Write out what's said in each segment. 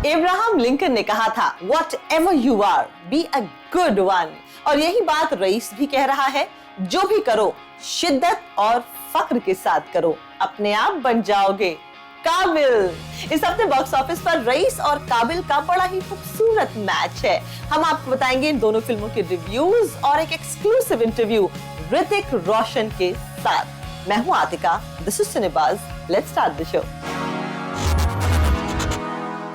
Abraham Lincoln ने कहा था, Whatever you are, be a good one। और यही बात रईस भी कह रहा है, जो भी करो शिद्दत और फख्र के साथ करो, अपने आप बन जाओगे काबिल। इस हफ्ते बॉक्स ऑफिस पर रईस और काबिल का बड़ा ही खूबसूरत मैच है। हम आपको बताएंगे इन दोनों फिल्मों के रिव्यूज और एक एक्सक्लूसिव इंटरव्यू ऋतिक रोशन के साथ। मैं हूं Atika, this is Cinebaaz, let's start the show.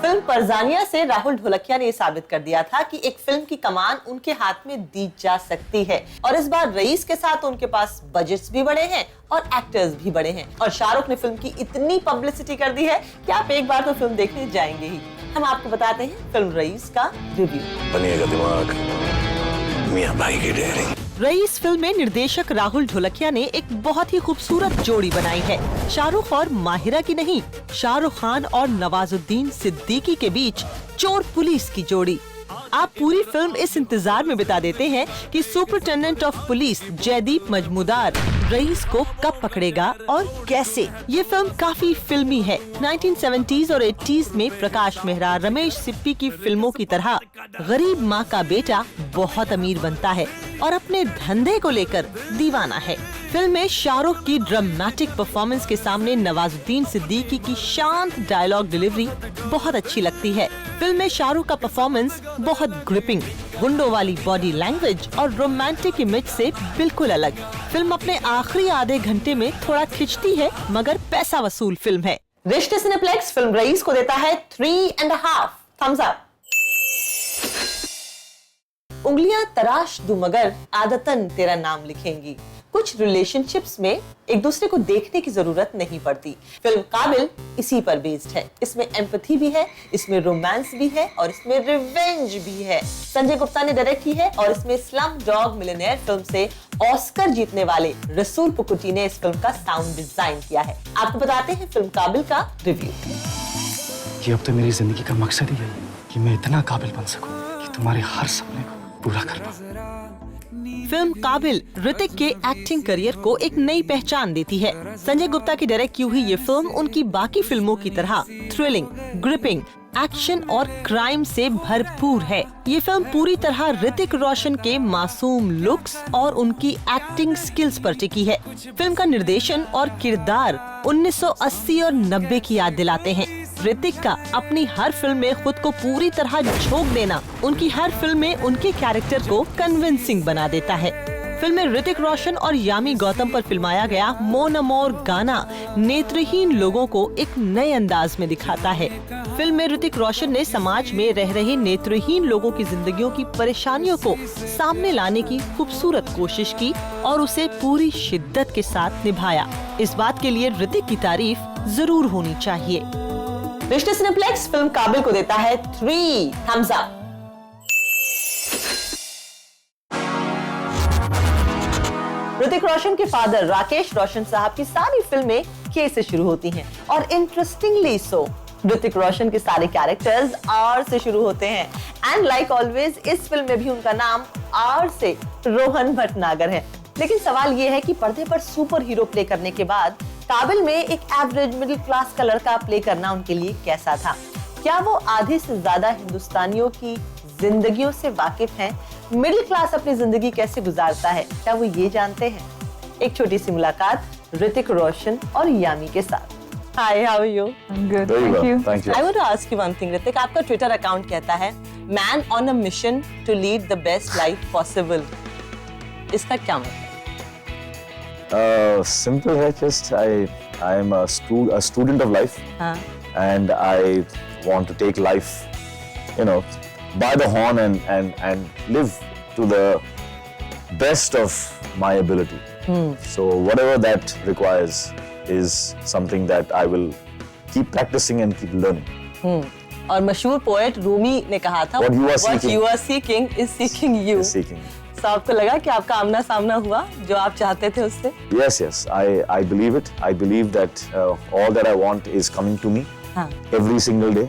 Film Parzania से राहुल ढोलकिया ने यह साबित कर दिया था कि एक फिल्म की कमान उनके हाथ में दी जा सकती है, और इस बार रईस के साथ उनके पास बजट्स भी बड़े हैं और एक्टर्स भी बड़े हैं। और शाहरुख ने फिल्म की इतनी पब्लिसिटी कर दी है कि आप एक बार तो फिल्म देखने जाएंगे ही। हम आपको बताते हैं फिल्म रईस का रिव्यू। बनिएगा दिमाग, मियां भाई की डेयरिंग। रईस फिल्म में निर्देशक राहुल ढोलकिया ने एक बहुत ही खूबसूरत जोड़ी बनाई है। शाहरुख और माहिरा की नहीं, शाहरुख खान और नवाजुद्दीन सिद्दीकी के बीच चोर पुलिस की जोड़ी। आप पूरी फिल्म इस इंतजार में बिता देते हैं कि superintendent of police Jaydeep Majmudar Raees को कब पकड़ेगा और कैसे। ये फिल्म काफी फिल्मी है। 1970s और 80s में प्रकाश मेहरा, रमेश सिप्पी की फिल्मों की तरह गरीब माँ का बेटा बहुत अमीर बनता है और अपने धंधे को लेकर दीवाना है। फिल्म में शाहरुख की ड्रामेटिक परफॉर्मेंस के सामने नवाजुद्दीन सिद्दीकी की शांत डायलॉग डिलीवरी बहुत अच्छी लगती है। फिल्म में शाहरुख का परफॉर्मेंस बहुत ग्रिपिंग, गुंडों वाली बॉडी लैंग्वेज और रोमांटिक इमेज से बिल्कुल अलग। फिल्म अपने आखिरी आधे घंटे में थोड़ा खिंचती है, मगर पैसा वसूल फिल्म है। रिश्ते सिनेप्लेक्स फिल्म रईस को देता है 3.5 थम्स अप। उंगलियां तराश दूं मगर आदतन तेरा नाम लिखेंगी। कुछ रिलेशनशिप्स में एक दूसरे को देखने की जरूरत नहीं पड़ती। फिल्म काबिल इसी पर बेस्ड है। इसमें एम्पैथी भी है, इसमें रोमांस भी है और इसमें रिवेंज भी है। संजय गुप्ता ने डायरेक्ट की है और इसमें स्लम डॉग मिलियनेयर फिल्म से ऑस्कर जीतने वाले रसूल पुकुटी ने इस फिल्म का साउंड डिजाइन किया है। आपको बताते हैं फिल्म काबिल का रिव्यू। कि अब तो मेरी जिंदगी का मकसद ही है कि मैं इतना काबिल बन सकूं कि तुम्हारे हर सपने को पूरा कर पाऊं। फिल्म काबिल ऋतिक के एक्टिंग करियर को एक नई पहचान देती है। संजय गुप्ता की डायरेक्ट की हुई ये फिल्म उनकी बाकी फिल्मों की तरह थ्रिलिंग, ग्रिपिंग, एक्शन और क्राइम से भरपूर है। ये फिल्म पूरी तरह ऋतिक रोशन के मासूम लुक्स और उनकी एक्टिंग स्किल्स पर टिकी है। फिल्म का निर्देशन और किरदार 1980 और 90 की याद दिलाते हैं। ऋतिक का अपनी हर फिल्म में खुद को पूरी तरह झोंक देना उनकी हर फिल्म में उनके कैरेक्टर को कन्विंसिंग बना देता है। फिल्म में ऋतिक रोशन और यामी गौतम पर फिल्माया गया मोन अमोर गाना नेत्रहीन लोगों को एक नए अंदाज में दिखाता है। फिल्म में ऋतिक रोशन ने समाज में रह रहे नेत्रहीन लोगों की जिंदगियों की परेशानियों को सामने लाने की खूबसूरत कोशिश की और उसे पूरी शिद्दत के साथ निभाया। इस बात के लिए ऋतिक की तारीफ जरूर होनी चाहिए। रिश्ते सिनेप्लेक्स फिल्म काबिल को देता है 3 थम्स अप। ऋतिक रोशन के फादर राकेश रोशन साहब की सारी फिल्में के से शुरू होती हैं और इंटरेस्टिंगली सो ऋतिक रोशन के सारे कैरेक्टर्स आर से शुरू होते हैं। एंड लाइक ऑलवेज इस फिल्म में भी उनका नाम आर से रोहन भटनागर है। लेकिन सवाल ये है कि पर्दे पर सुपर हीरो प्ले करने के बाद काबिल में एक एवरेज मिडिल क्लास का लड़का प्ले करना उनके लिए कैसा था? क्या वो आधे से ज्यादा हिंदुस्तानियों की जिंदगियों से वाकिफ हैं? मिडिल क्लास अपनी जिंदगी कैसे गुजारता है, क्या वो ये जानते हैं? एक छोटी सी मुलाकात ऋतिक रोशन और यामी के साथ। Hi, how are you? I'm good, thank you. Thank you. I want to ask you one thing, Hrithik. आपका ट्विटर अकाउंट कहता है Man on a mission to lead the best life possible। इसका क्या मतलब? Simple है, just I am a student of life, and I want to take life, by the horn and live to the best of my ability. So whatever that requires is something that I will keep practicing and keep learning. और मशहूर poet Rumi ने कहा था, What you are seeking is seeking you. Is seeking. तो आपको लगा कि आपका आमना सामना हुआ जो आप चाहते थे उससे? Yes. I believe it. I believe that all that I want is coming to me every single day.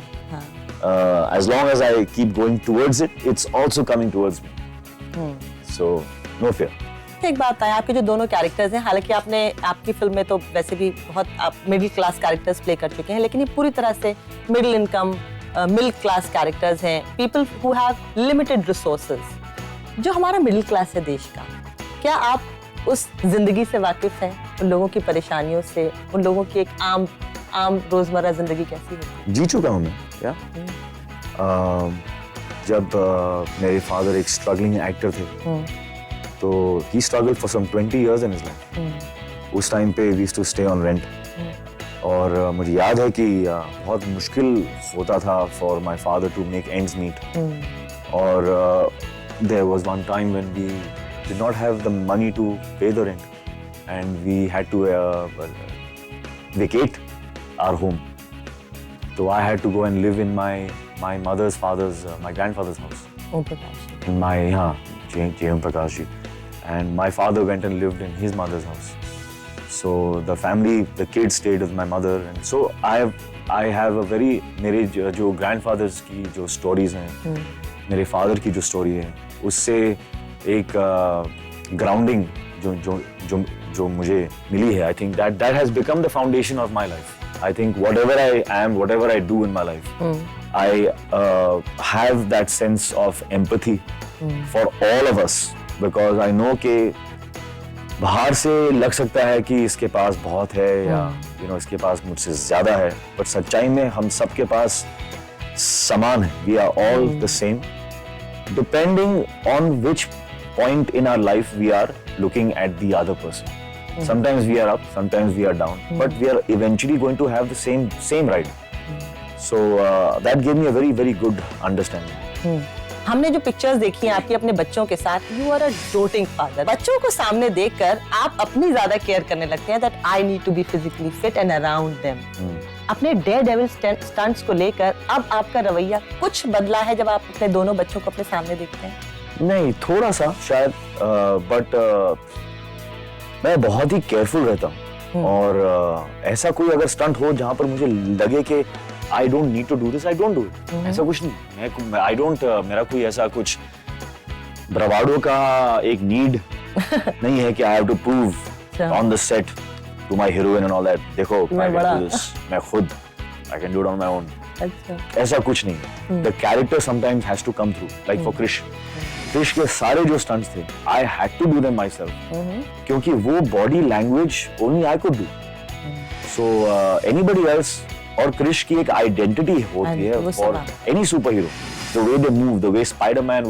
As long as I keep going towards it, it's also coming towards me. So no fear. एक बात है, आपके जो दोनों characters हैं, हालांकि आपने आपकी फिल्म में तो वैसे भी बहुत आप मिडिल क्लास कैरेक्टर्स प्ले कर चुके हैं, लेकिन ये पूरी तरह से middle income middle class characters हैं, people who have limited resources, जो हमारा मिडिल क्लास है देश का, क्या आप उस जिंदगी से वाकिफ हैं, उन लोगों की परेशानियों से, उन लोगों की एक आम रोजमर्रा जिंदगी कैसी है? जी चुका हूँ मैं, क्या जब मेरे फादर एक स्ट्रगलिंग एक्टर थे, तो he struggled for some 20 years in his life. उस टाइम पे we used to stay on rent, और मुझे याद है कि बहुत मुश्किल होता था for my father to make ends meet, और there was one time when we did not have the money to pay the rent and we had to vacate our home. So I had to go and live in my mother's father's, my grandfather's house. In my J.M. Prakash ji. And my father went and lived in his mother's house. So the family, the kids stayed with my mother, and so I have a very, मेरे जो grandfathers की जो stories हैं, मेरे father की जो story है, उससे एक grounding जो मुझे मिली है, I think that has become the foundation of my life. I think whatever I am, whatever I do in my life, I have that sense of empathy for all of us, because I know कि बाहर से लग सकता है कि इसके पास बहुत है, या इसके पास मुझसे ज्यादा है, but सच्चाई में हम सबके पास समान है. We are all the same, depending on which point in our life we are looking at the other person. Sometimes we are up, sometimes we are down, but we are eventually going to have the same ride. So that gave me a very, very good understanding. हमने जो pictures देखी हैं आपकी अपने बच्चों के साथ, you are a doting father. बच्चों को सामने देखकर आप अपनी ज्यादा केयर करने लगते हैं, that I need to be physically fit and around them. अपने डेयर डेविल स्टंट्स को लेकर अब आपका रवैया कुछ बदला है जब आप अपने दोनों बच्चों को अपने सामने देखते हैं? नहीं, थोड़ा सा शायद, बट मैं बहुत ही केयरफुल रहता हूँ, और ऐसा कोई अगर स्टंट हो जहाँ पर मुझे लगे कि I don't need to do this, I don't do it. ऐसा कुछ नहीं, I don't, मेरा कोई ऐसा कुछ ब्रावाडो का एक नीड नहीं है कि I have to prove on the set to my heroine and all that. देखो, I can do this, मैं खुद, I can do it on my own. ऐसा कुछ नहीं. The character sometimes has to come through, like for Krish. Krish के सारे जो stunts थे, I had to do them myself. क्योंकि वो body language only I could do. So anybody else, और क्रिश की एक आइडेंटिटी होती है for any super hero. The way they move, the way Spiderman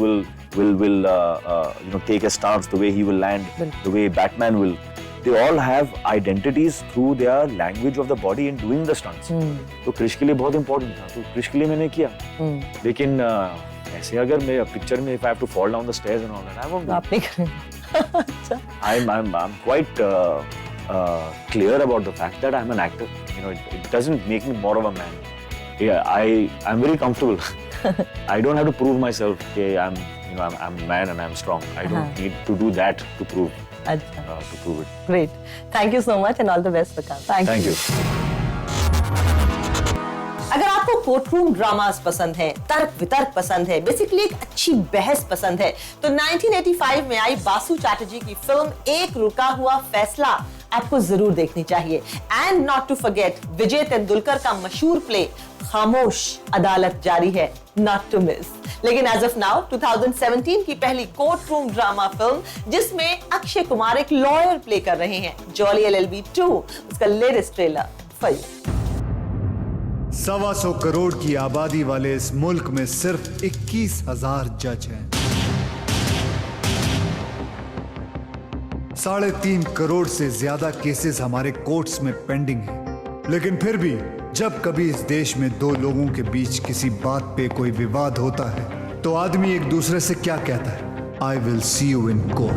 will take a stance, the way he will land, the way Batman will, they all have identities through their language of the body in doing the stunts. तो क्रिश के लिए बहुत important था, तो क्रिश के लिए मैंने किया. लेकिन ऐसे अगर मैं पिक्चर में if I have to fall down the stairs and all that, I won't. आप नहीं करेंगे. I'm quite clear about the fact that I'm an actor. It doesn't make me more of a man. Yeah, I'm very comfortable. I don't have to prove myself. I'm a man and I'm strong. I don't need to do that to prove it. Great. Thank you so much and all the best, Vikas. Thank you. अगर आपको courtroom dramas पसंद है, तर्क वितर्क पसंद है, basically एक अच्छी बहस पसंद है, तो 1985 में आई बासु चैटर्जी की फिल्म एक रुका हुआ फैसला आपको जरूर देखनी चाहिए. एंड नॉट टू फॉरगेट विजय तेंदुलकर का मशहूर प्ले खामोश अदालत जारी है, नॉट टू मिस. लेकिन एज ऑफ नाउ 2017 की पहली कोर्टरूम ड्रामा फिल्म जिसमें अक्षय कुमार एक लॉयर प्ले कर रहे हैं, जॉली LLB 2, उसका latest trailer for you. 125 crore की आबादी वाले इस मुल्क में सिर्फ 21,000 जज हैं. 3.5 करोड़ से ज्यादा केसेस हमारे कोर्ट्स में पेंडिंग हैं. लेकिन फिर भी जब कभी इस देश में दो लोगों के बीच किसी बात पे कोई विवाद होता है तो आदमी एक दूसरे से क्या कहता है? I will see you in court.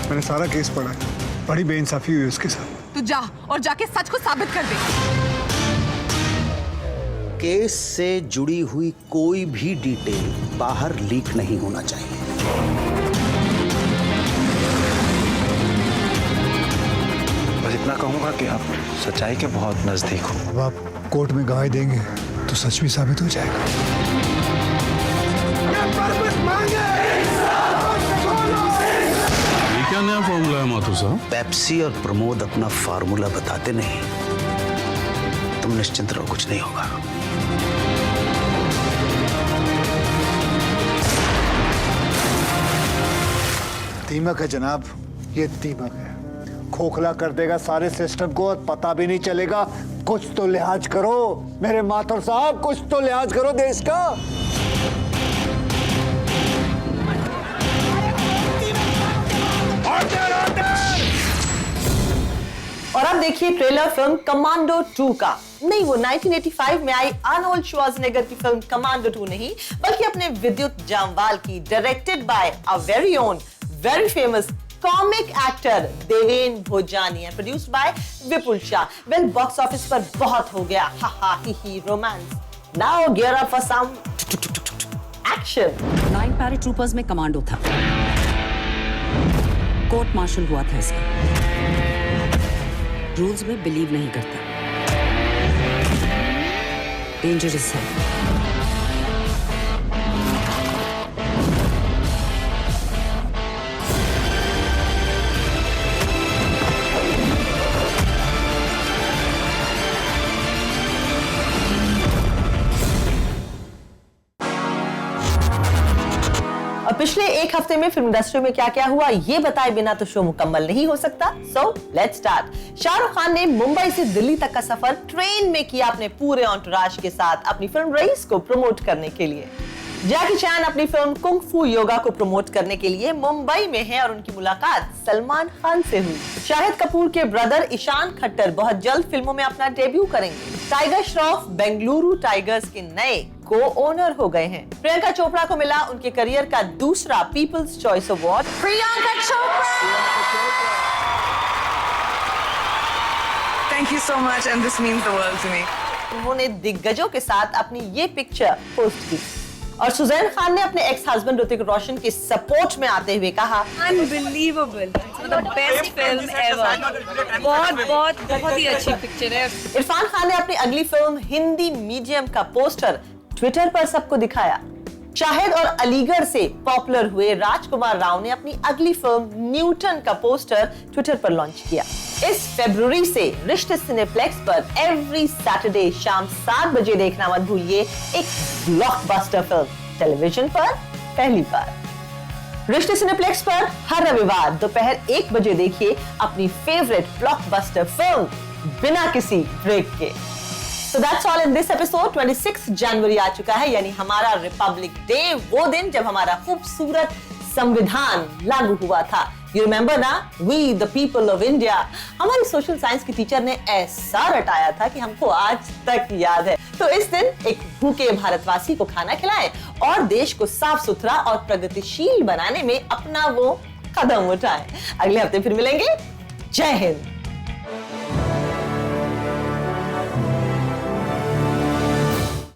मैंने सारा केस पढ़ा है, बड़ी बेइंसाफी हुई उसके साथ. तू जा और जाके सच को साबित कर दे. केस से जुड़ी हुई कोई भी डिटेल बाहर लीक नहीं होना चाहिए. बस इतना कहूंगा कि आप सच्चाई के बहुत नजदीक हो. अब आप कोर्ट में गवाही देंगे तो सच भी साबित हो जाएगा. क्या नया फॉर्मूला है माथुर साहब? पेप्सी और प्रमोद अपना फार्मूला बताते नहीं तुम निश्चिंत रहो, कुछ नहीं होगा। दीमक है जनाब, ये दीमक है, खोखला कर देगा सारे सिस्टम को और पता भी नहीं चलेगा। कुछ तो लिहाज करो मेरे माथुर साहब, कुछ तो लिहाज करो देश का। और अब देखिए ट्रेलर फिल्म कमांडो 2 का। नहीं, वो 1985 में आई आर्नोल्ड श्वार्ज़नेगर की फिल्म कमांडो 2 नहीं, बल्कि अपने विद्युत जामवाल की, directed by a very own very famous comic actor Deven Bhojani and produced by Vipul Shah. Well, box office पर बहुत हो गया हा हा ही romance. Now gear up for some action. 9 paratroopers में कमांडो था, कोर्ट मार्शल हुआ था इसका। रूल्स में बिलीव नहीं करता, डेंजरस है। और पिछले एक हफ्ते में फिल्म इंडस्ट्री में क्या क्या हुआ ये बताए बिना तो शो मुकम्मल नहीं हो सकता। So let's start. Shahrukh Khan ने मुंबई से दिल्ली तक का सफर ट्रेन में किया अपने पूरे एंटोuraज के साथ अपनी फिल्म रईस को प्रमोट करने के लिए। जैकी चैन अपनी फिल्म कुंग फू योगा को प्रमोट करने के लिए मुंबई में है और उनकी मुलाकात सलमान खान से हुई। शाहिद कपूर के ब्रदर ईशान खट्टर बहुत जल्द फिल्मों में अपना डेब्यू करेंगे। टाइगर श्रॉफ बेंगलुरु टाइगर्स के नए को ओनर हो गए हैं। प्रियंका चोपड़ा को मिला उनके करियर का दूसरा People's Choice Award. Priyanka Chopra, thank you so much and this means the world to me. उन्होंने दिग्गजों के साथ अपनी ये पिक्चर पोस्ट की और सुजैन खान ने अपने एक्स हस्बैंड ऋतिक रोशन के सपोर्ट में आते हुए कहा, unbelievable, the best film ever. बहुत ही अच्छी पिक्चर है। इरफान खान ने अपनी अगली फिल्म हिंदी मीडियम का पोस्टर ट्विटर पर सबको दिखाया। शाहिद और अलीगढ़ से पॉपुलर हुए राजकुमार राव ने अपनी अगली फिल्म न्यूटन का पोस्टर ट्विटर पर लॉन्च किया। इस फरवरी से रिश्ते सिनेप्लेक्स पर एवरी सैटरडे शाम 7 बजे देखना मत भूलिए एक ब्लॉकबस्टर फिल्म टेलीविजन पर पहली बार। रिश्ते सिनेप्लेक्स पर हर रविवार दोपहर 1 बजे देखिए अपनी फेवरेट ब्लॉकबस्टर फिल्म बिना किसी ब्रेक के। So that's all in this episode। 26 जनवरी आ चुका है, यानी हमारा रिपब्लिक डे, वो दिन जब हमारा खूबसूरत संविधान लागू हुआ था। You remember ना, We the people of India। हमारी सोशल साइंस की टीचर ने ऐसा रटाया था कि हमको आज तक याद है। तो इस दिन एक भूखे भारतवासी को खाना खिलाएं और देश को साफ सुथरा और प्रगतिशील बनाने में अपना वो कदम उठाएं। अगले हफ्ते फिर मिलेंगे। जय हिंद।